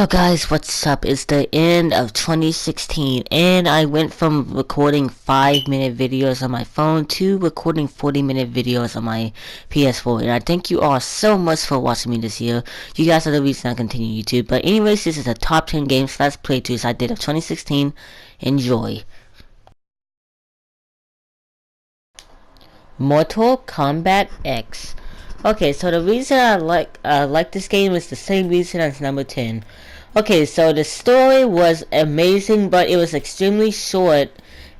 Hello guys, what's up? It's the end of 2016 and I went from recording 5-minute videos on my phone to recording 40-minute videos on my PS4, and I thank you all so much for watching me this year. You guys are the reason I continue YouTube. But anyways, this is a top 10 games slash playthroughs I did of 2016. Enjoy. Mortal Kombat X. Okay, so the reason I like this game is the same reason as number 10. Okay, so the story was amazing, but it was extremely short,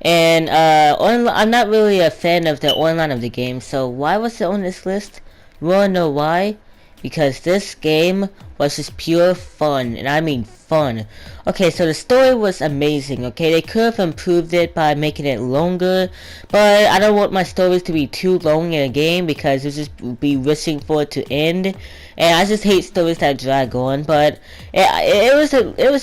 and I'm not really a fan of the online of the game. So why was it on this list? You wanna know why? Because this game was just pure fun, and I mean fun. Okay, so the story was amazing. Okay, they could have improved it by making it longer, but I don't want my stories to be too long in a game because it just be wishing for it to end, and I just hate stories that drag on. But it was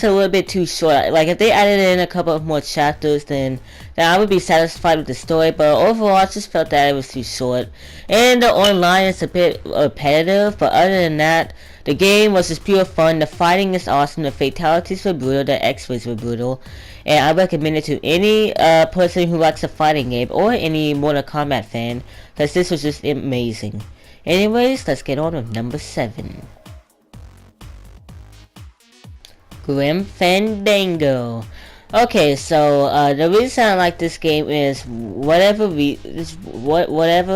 a little bit too short. Like if they added in a couple of more chapters, then I would be satisfied with the story. But overall, I just felt that it was too short, and the online is a bit repetitive. But other than that, the game was just pure fun. The fighting is awesome. The fatalities were brutal. The X-rays were brutal. And I recommend it to any person who likes a fighting game or any Mortal Kombat fan, because this was just amazing. Anyways, let's get on with number 7. Grim Fandango. Okay, so the reason I like this game is whatever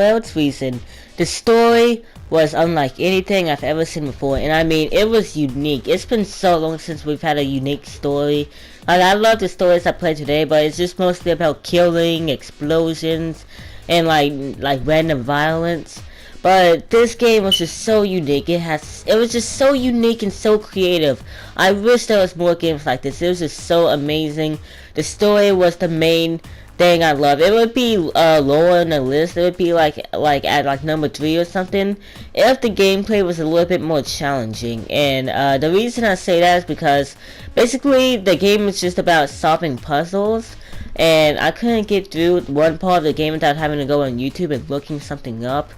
else reason, the story was unlike anything I've ever seen before, and I mean it was unique. It's been so long since we've had a unique story. Like I love the stories I play today, but it's just mostly about killing, explosions, and like random violence. But this game was just so unique. It was just so unique and so creative. I wish there was more games like this. It was just so amazing. The story was the main thing I love. It would be lower in the list. It would be like at number 3 or something if the gameplay was a little bit more challenging. And the reason I say that is because basically the game is just about solving puzzles, and I couldn't get through one part of the game without having to go on YouTube and looking something up.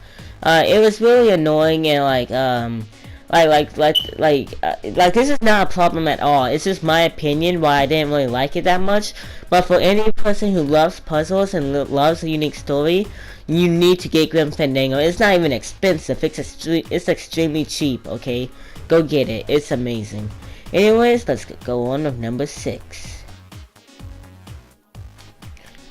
It was really annoying, and this is not a problem at all. It's just my opinion why I didn't really like it that much. But for any person who loves puzzles and loves a unique story, you need to get Grim Fandango. It's not even expensive. It's extremely cheap. Okay, go get it. It's amazing. Anyways, let's go on with number 6.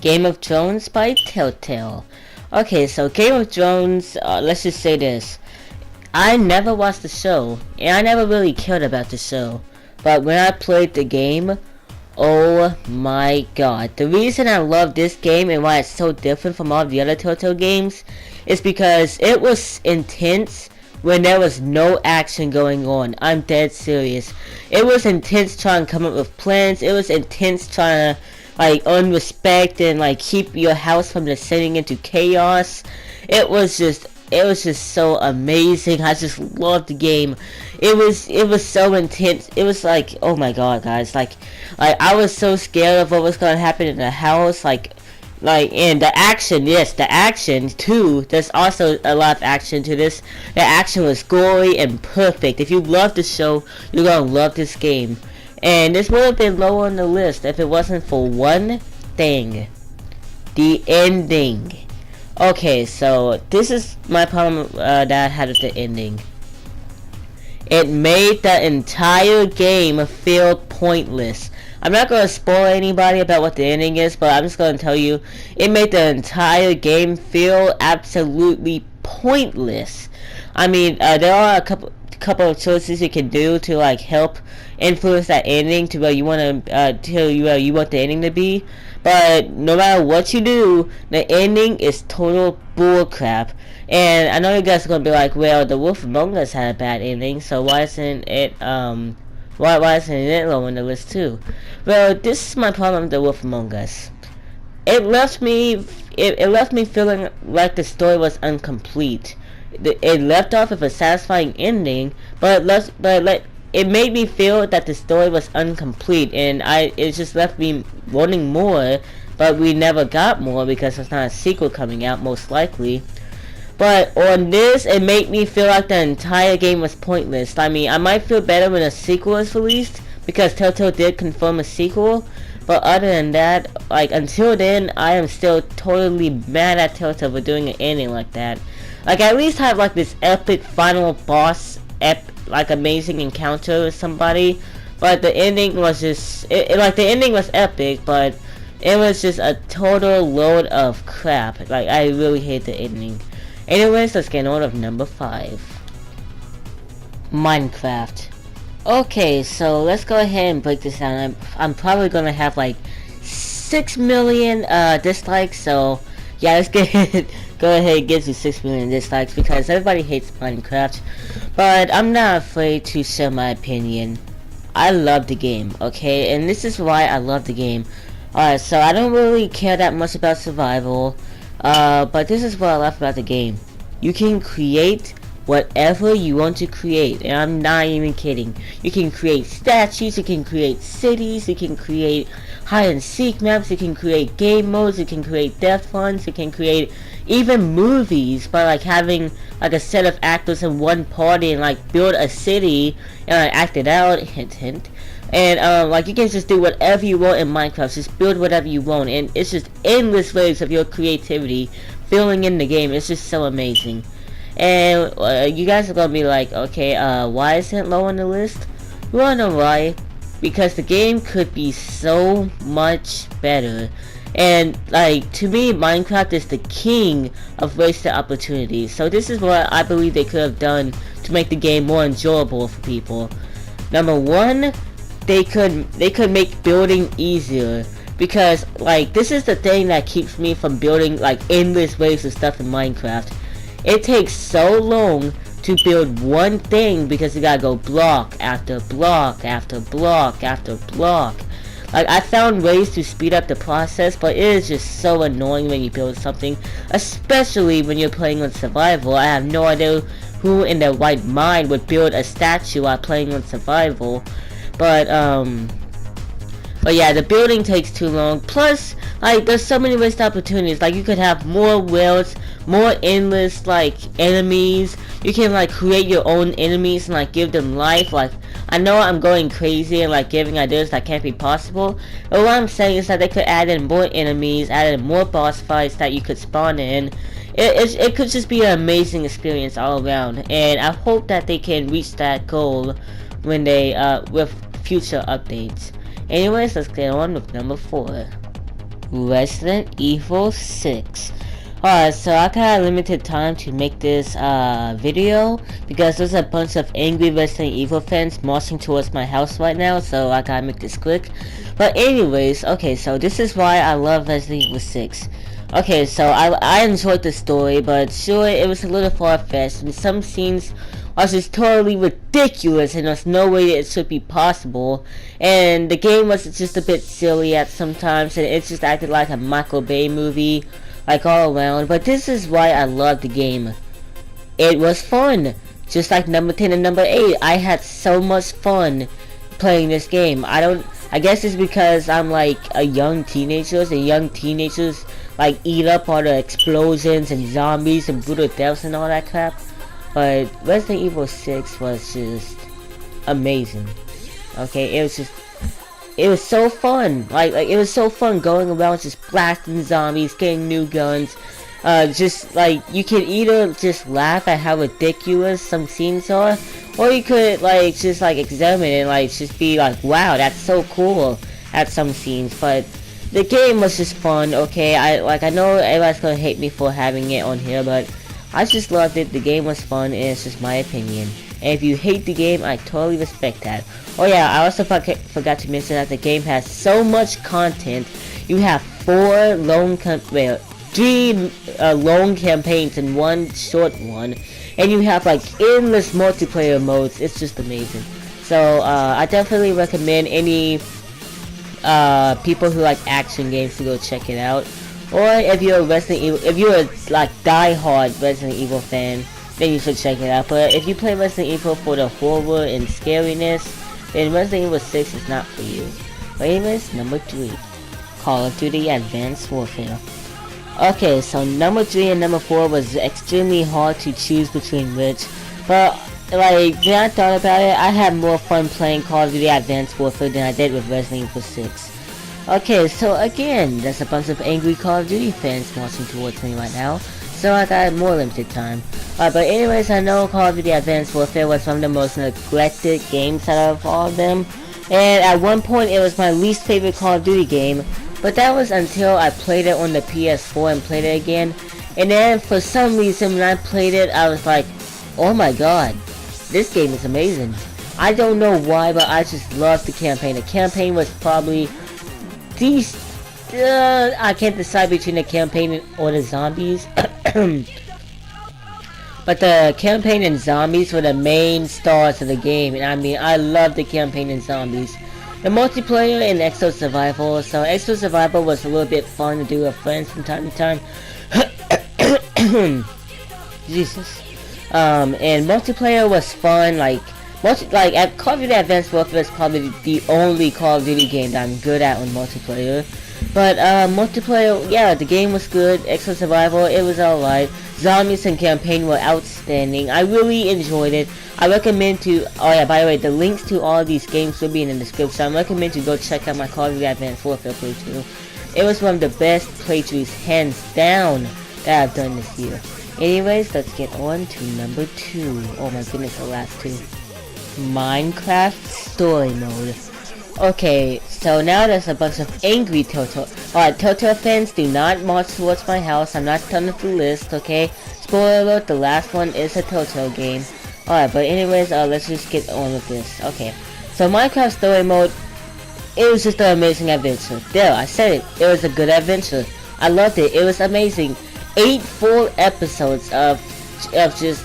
Game of Thrones by Telltale. Okay, so Game of Thrones, let's just say this. I never watched the show, and I never really cared about the show. But when I played the game, oh my god. The reason I love this game and why it's so different from all the other Telltale games is because it was intense when there was no action going on. I'm dead serious. It was intense trying to come up with plans. It was intense trying to earn respect and keep your house from descending into chaos. It was just so amazing. I just loved the game. It was so intense. It was like, oh my god, guys, I was so scared of what was gonna happen in the house, and the action, yes, the action too. There's also a lot of action to this. The action was gory and perfect. If you love the show, you're gonna love this game. And this would have been lower on the list if it wasn't for one thing. The ending. Okay, so this is my problem that I had with the ending. It made the entire game feel pointless. I'm not going to spoil anybody about what the ending is, but I'm just going to tell you, it made the entire game feel absolutely pointless. I mean, there are a couple of choices you can do to help influence that ending to where you want you want the ending to be, but no matter what you do, the ending is total bullcrap. And I know you guys are gonna be like, well, The Wolf Among Us had a bad ending, so why isn't it why isn't it low on the list too? Well, this is my problem with The Wolf Among Us. It left me feeling like the story was incomplete. It left off with a satisfying ending, but it made me feel that the story was incomplete, and it just left me wanting more, but we never got more because there's not a sequel coming out, most likely. But on this, it made me feel like the entire game was pointless. I mean, I might feel better when a sequel is released, because Telltale did confirm a sequel. But other than that, like, until then, I am still totally mad at Telltale for doing an ending like that. Like, at least have, like, this epic final boss, like, amazing encounter with somebody. But the ending was just, like, the ending was epic, but it was just a total load of crap. Like, I really hate the ending. Anyways, let's get on with number 5. Minecraft. Okay, so let's go ahead and break this down. I'm probably gonna have like 6 million dislikes, so yeah, let's go ahead and get to 6 million dislikes because everybody hates Minecraft. But I'm not afraid to share my opinion. I love the game, okay? And this is why I love the game. Alright, so I don't really care that much about survival, but this is what I love about the game. You can create whatever you want to create, and I'm not even kidding. You can create statues, you can create cities, you can create hide and seek maps, you can create game modes, you can create death runs, you can create even movies by like having like a set of actors in one party and like build a city and like act it out, hint hint. And like you can just do whatever you want in Minecraft, just build whatever you want, and it's just endless waves of your creativity filling in the game. It's just so amazing. And you guys are gonna be like, okay, why isn't it low on the list? You wanna know why? Because the game could be so much better. And like, to me, Minecraft is the king of wasted opportunities. So this is what I believe they could have done to make the game more enjoyable for people. Number one, they could make building easier. Because like, this is the thing that keeps me from building like endless waves of stuff in Minecraft. It takes so long to build one thing because you gotta go block after block after block after block. Like, I found ways to speed up the process, but it is just so annoying when you build something, especially when you're playing on survival. I have no idea who in their right mind would build a statue while playing on survival. But yeah, the building takes too long. Plus, like, there's so many wasted opportunities. Like, you could have more worlds, more endless, like, enemies. You can, like, create your own enemies and, like, give them life. Like, I know I'm going crazy and, like, giving ideas that can't be possible. But what I'm saying is that they could add in more enemies, add in more boss fights that you could spawn in. It could just be an amazing experience all around. And I hope that they can reach that goal when they, with future updates. Anyways, let's get on with number 4. Resident Evil 6. Alright, so I kinda limited time to make this video because there's a bunch of angry Resident Evil fans marching towards my house right now, so I gotta make this quick. But anyways, okay, so this is why I love Resident Evil 6. Okay, so I enjoyed the story, but sure, it was a little far-fetched, and some scenes was just totally ridiculous, and there's no way it should be possible. And the game was just a bit silly at sometimes, and it just acted like a Michael Bay movie, like all around. But this is why I love the game. It was fun, just like number 10 and number 8. I had so much fun playing this game. I guess it's because I'm like a young teenager, and young teenagers like eat up all the explosions and zombies and brutal deaths and all that crap. But Resident Evil 6 was just amazing. Okay, it was so fun. Like it was so fun going around just blasting zombies, getting new guns. Just like, you can either just laugh at how ridiculous some scenes are, or you could like just like examine it and like just be like, wow, that's so cool at some scenes. But the game was just fun. Okay, I know everybody's gonna hate me for having it on here, but I just loved it. The game was fun, and it's just my opinion. And if you hate the game, I totally respect that. Oh yeah, I also forgot to mention that the game has so much content. You have 3 long campaigns and 1 short one, and you have like endless multiplayer modes. It's just amazing. So I definitely recommend any people who like action games to go check it out. Or if you're a like die-hard Resident Evil fan, then you should check it out. But if you play Resident Evil for the horror and scariness, then Resident Evil 6 is not for you. But anyways, number 3. Call of Duty Advanced Warfare. Okay, so number 3 and number 4 was extremely hard to choose between which, but like when I thought about it, I had more fun playing Call of Duty Advanced Warfare than I did with Resident Evil 6. Okay, so again, there's a bunch of angry Call of Duty fans marching towards me right now, so I got more limited time. But anyways, I know Call of Duty Advanced Warfare was one of the most neglected games out of all of them, and at one point it was my least favorite Call of Duty game, but that was until I played it on the PS4 and played it again, and then for some reason when I played it, I was like, oh my god, this game is amazing. I don't know why, but I just loved the campaign. The campaign was probably I can't decide between the campaign or the zombies. But the campaign and zombies were the main stars of the game, and I mean, I love the campaign and zombies. The multiplayer and Exo Survival, so Exo Survival was a little bit fun to do with friends from time to time. Jesus. And multiplayer was fun, like at Call of Duty Advanced Warfare is probably the only Call of Duty game that I'm good at on multiplayer. But multiplayer, yeah, the game was good. Exo Survival, it was alright. Zombies and campaign were outstanding. I really enjoyed it. I recommend to, oh yeah, by the way, the links to all of these games will be in the description. I recommend to go check out my Call of Duty Advanced Warfare playthrough. It was one of the best playthroughs, hands down, that I've done this year. Anyways, let's get on to number 2. Oh my goodness, the last 2. Minecraft Story Mode. Okay, so now there's a bunch of angry Telltale. Alright, Telltale fans, do not march towards my house. I'm not done with the list, okay? Spoiler alert, the last one is a Telltale game. Alright, but anyways, let's just get on with this. Okay, so Minecraft Story Mode, it was just an amazing adventure. There, I said it. It was a good adventure. I loved it. It was amazing. 8 full episodes of just,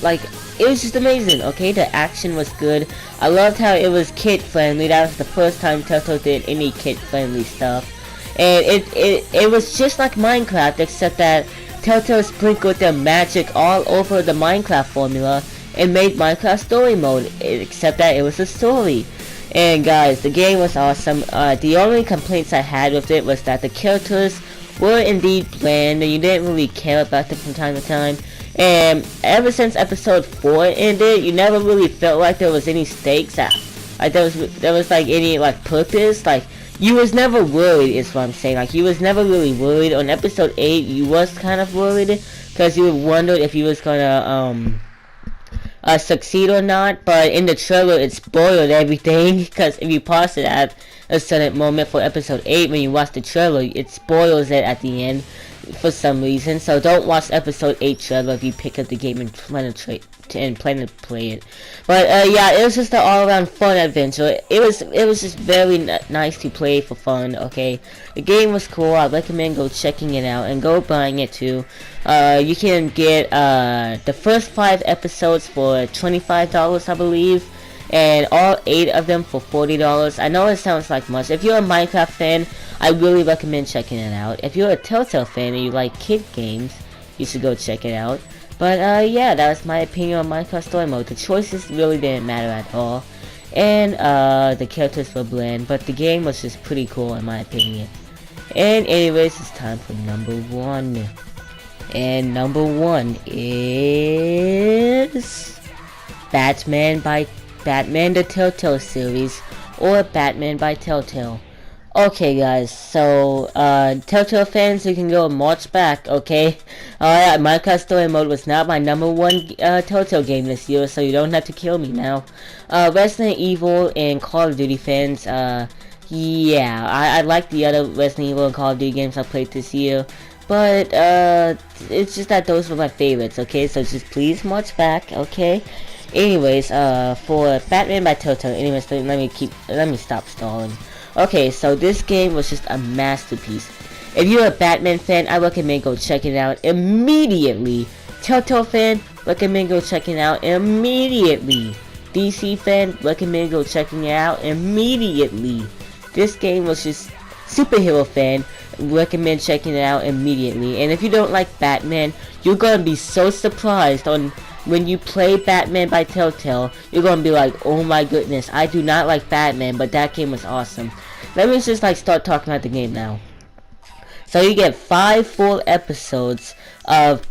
like, it was just amazing, okay? The action was good. I loved how it was kid-friendly. That was the first time Telltale did any kid-friendly stuff. And it was just like Minecraft, except that Telltale sprinkled their magic all over the Minecraft formula and made Minecraft Story Mode, except that it was a story. And guys, the game was awesome. The only complaints I had with it was that the characters were indeed bland and you didn't really care about them from time to time. And ever since episode 4 ended, you never really felt like there was any stakes. Like there was like any like purpose. Like you was never worried, is what I'm saying. Like you was never really worried. On episode 8, you was kind of worried because you wondered if you was gonna succeed or not. But in the trailer, it spoiled everything. Because if you pause it at a certain moment for episode 8, when you watch the trailer, it spoils it at the end for some reason. So don't watch episode 8 trailer if you pick up the game and plan to play it. But yeah, it was just an all-around fun adventure. It was just very nice to play for fun. Okay, the game was cool. I recommend go checking it out and go buying it too. You can get the first 5 episodes for $25, I believe, and all 8 of them for $40. I know it sounds like much. If you're a Minecraft fan, I really recommend checking it out. If you're a Telltale fan and you like kid games, you should go check it out. But yeah, that was my opinion on Minecraft Story Mode. The choices really didn't matter at all, and the characters were bland, but the game was just pretty cool in my opinion. And anyways, it's time for number 1. And number 1 is Batman the Telltale series, or Batman by Telltale. Okay guys, so Telltale fans, you can go march back, okay? Alright, Minecraft Story Mode was not my number 1 Telltale game this year, so you don't have to kill me now. Resident Evil and Call of Duty fans, yeah, I like the other Resident Evil and Call of Duty games I played this year, but it's just that those were my favorites, okay? So just please march back, okay? Anyways, for Batman by Telltale, anyways, let me stop stalling. Okay, so this game was just a masterpiece. If you're a Batman fan, I recommend go check it out immediately. Telltale fan, recommend go checking it out immediately. DC fan, recommend go checking it out immediately. This game was just superhero fan, recommend checking it out immediately. And if you don't like Batman, you're gonna be so surprised when you play Batman by Telltale. You're gonna be like, oh my goodness, I do not like Batman, but that game was awesome. Let me just start talking about the game now. So you get 5 full episodes of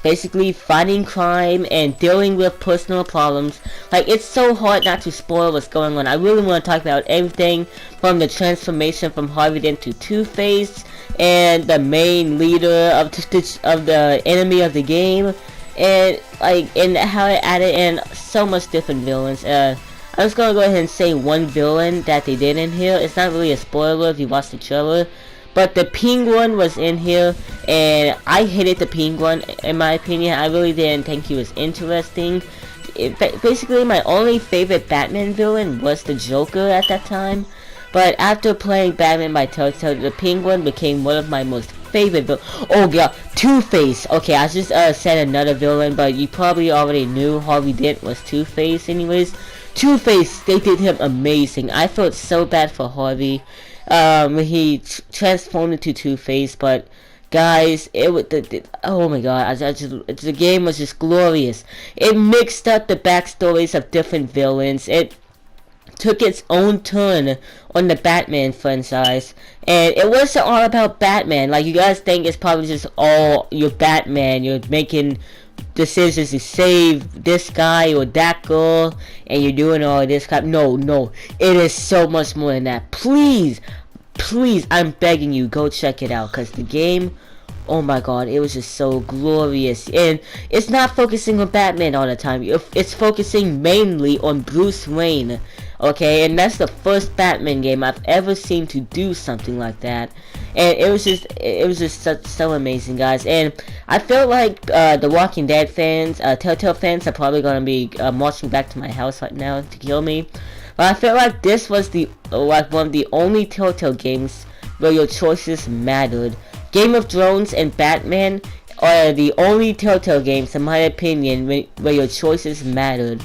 basically fighting crime and dealing with personal problems. Like, it's so hard not to spoil what's going on. I really want to talk about everything from the transformation from Harvey Dent to Two-Face and the main leader of the enemy of the game, and how it added in so much different villains. I'm just gonna go ahead and say one villain that they did in here. It's not really a spoiler if you watch the trailer, but the Penguin was in here, and I hated the Penguin, in my opinion. I really didn't think he was interesting. Basically, my only favorite Batman villain was the Joker at that time. But after playing Batman by Telltale, the Penguin became one of my most favorite villains. Oh god, Two-Face! Okay, I just said another villain, but you probably already knew Harvey Dent was Two-Face anyways. Two-Face, they did him amazing. I felt so bad for Harvey. He transformed into Two-Face, but guys, oh my god, the game was just glorious. It mixed up the backstories of different villains. It took its own turn on the Batman franchise, and it wasn't all about Batman. Like, you guys think it's probably just all you're Batman, you're making decisions to save this guy or that girl, and you're doing all this crap. No, it is so much more than that. Please, I'm begging you, go check it out, because the game, oh my god, it was just so glorious. And it's not focusing on Batman all the time. It's focusing mainly on Bruce Wayne. Okay, and that's the first Batman game I've ever seen to do something like that. And it was just so amazing, guys. And I feel like the Walking Dead fans, Telltale fans, are probably gonna be marching back to my house right now to kill me. But I feel like this was one of the only Telltale games where your choices mattered. Game of Thrones and Batman are the only Telltale games, in my opinion, where your choices mattered.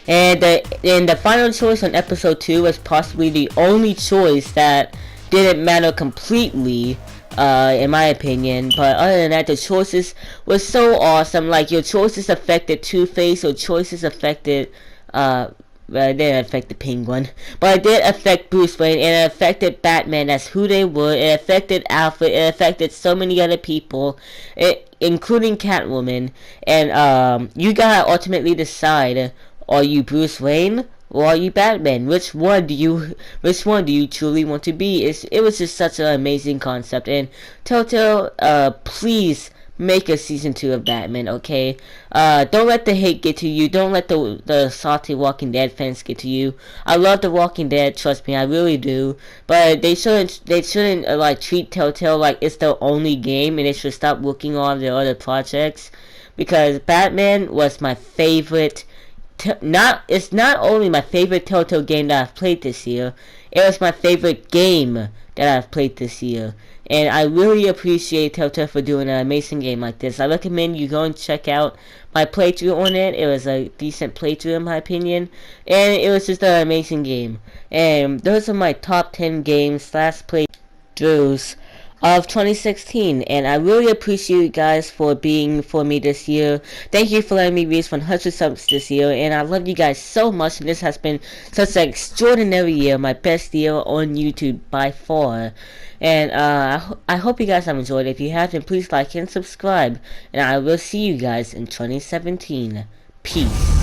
And the final choice on episode 2 was possibly the only choice that didn't matter completely, in my opinion. But other than that, the choices were so awesome. Like, your choices affected Two-Face, your choices affected, well, it didn't affect the Penguin, but it did affect Bruce Wayne, and it affected Batman as who they were. It affected Alfred. It affected so many other people, including Catwoman. And you gotta ultimately decide: are you Bruce Wayne or are you Batman? Which one do you truly want to be? It was just such an amazing concept. And Telltale, please make a season 2 of Batman, okay? Don't let the hate get to you. Don't let the salty Walking Dead fans get to you. I love The Walking Dead, trust me, I really do. But they shouldn't like treat Telltale like it's their only game, and they should stop working on their other projects, because Batman was my favorite. It's not only my favorite Telltale game that I've played this year, it was my favorite game that I've played this year. And I really appreciate Telltale for doing an amazing game like this. I recommend you go and check out my playthrough on it. It was a decent playthrough in my opinion, and it was just an amazing game. And those are my top 10 games / playthroughs of 2016, and I really appreciate you guys for being for me this year. Thank you for letting me reach 100 subs this year, and I love you guys so much, and this has been such an extraordinary year, my best year on YouTube by far. And I hope you guys have enjoyed. If you have, then please like and subscribe, and I will see you guys in 2017. Peace.